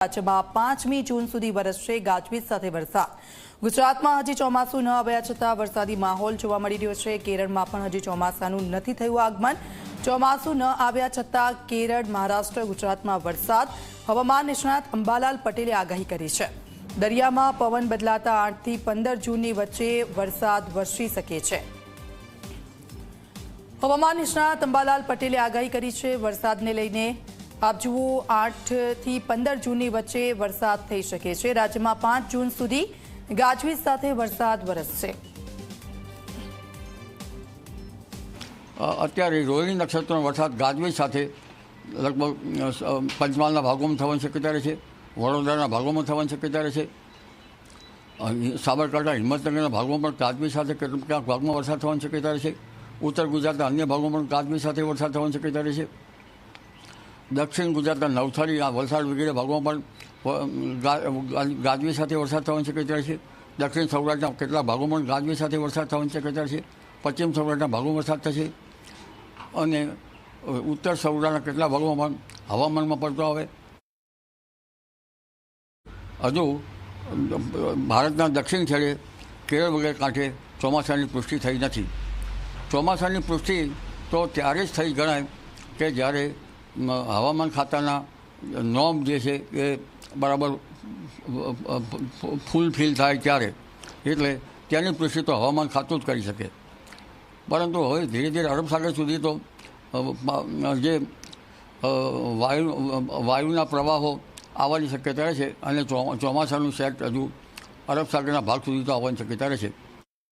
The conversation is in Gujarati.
રાજ્યમાં 5મી જૂન સુધી વરસશે ગાજવીજ સાથે વરસાદ। ગુજરાતમાં હજી ચોમાસું ન આવ્યા છતાં વરસાદી માહોલ જોવા મળી રહ્યો છે। કેરળમાં પણ હજી ચોમાસાનું નથી થયું આગમન। ચોમાસું ન આવ્યા છતાં કેરળ, મહારાષ્ટ્ર, ગુજરાતમાં વરસાદ। હવામાન નિષ્ણાત અંબાલાલ પટેલે આગાહી કરી છે। દરિયામાં પવન બદલાતા 8 થી 15 જૂનની વચ્ચે વરસાદ વરસી શકે છે। હવામાન નિષ્ણાત અંબાલાલ પટેલે આગાહી કરી છે। વરસાદને લઈને આપ જુઓ 8 થી 15 જૂનની વચ્ચે વરસાદ થઈ શકે છે। રાજ્યમાં 5 જૂન સુધી ગાજવીજ સાથે વરસાદ વરસશે। અત્યારે રોહિણી નક્ષત્રનો વરસાદ ગાજવીજ સાથે લગભગ પંચમહાલના ભાગોમાં થવાની શક્યતા રહે છે, વડોદરાના ભાગોમાં થવાની શક્યતા રહે છે, સાબરકાંઠા, હિંમતનગરના ભાગોમાં પણ ગાજવીજ સાથે ક્યાંક ભાગમાં વરસાદ થવાની શક્યતા રહે છે। ઉત્તર ગુજરાતના અન્ય ભાગોમાં પણ ગાજવીજ સાથે વરસાદ થવાની શક્યતા રહે છે। દક્ષિણ ગુજરાતના નવસારી, વલસાડ વગેરે ભાગોમાં પણ ગાજવીજ સાથે વરસાદ થવાની શક્યતા રહે છે। દક્ષિણ સૌરાષ્ટ્રના કેટલાક ભાગોમાં પણ ગાજવીજ સાથે વરસાદ થવાની શક્યતા રહે છે। પશ્ચિમ સૌરાષ્ટ્રના ભાગોમાં વરસાદ થશે અને ઉત્તર સૌરાષ્ટ્રના કેટલાક ભાગોમાં પણ હવામાનમાં પડતો આવે। હજુ ભારતના દક્ષિણ છેડે કેરળ વગેરે કાંઠે ચોમાસાની પુષ્ટિ થઈ નથી। ચોમાસાની પુષ્ટિ તો ત્યારે જ થઈ ગણાય કે જ્યારે હવામાન ખાતાના નોર્મ જે છે એ બરાબર ફૂલફિલ થાય ત્યારે, એટલે ત્યાંની પુષ્ટિ તો હવામાન ખાતું જ કરી શકે। પરંતુ હવે ધીરે ધીરે અરબ સાગર સુધી તો જે વાયુના પ્રવાહો આવવાની શક્યતા રહે છે અને ચોમાસાનું સેટ હજુ અરબ સાગરના ભાગ સુધી તો આવવાની શક્યતા રહે છે।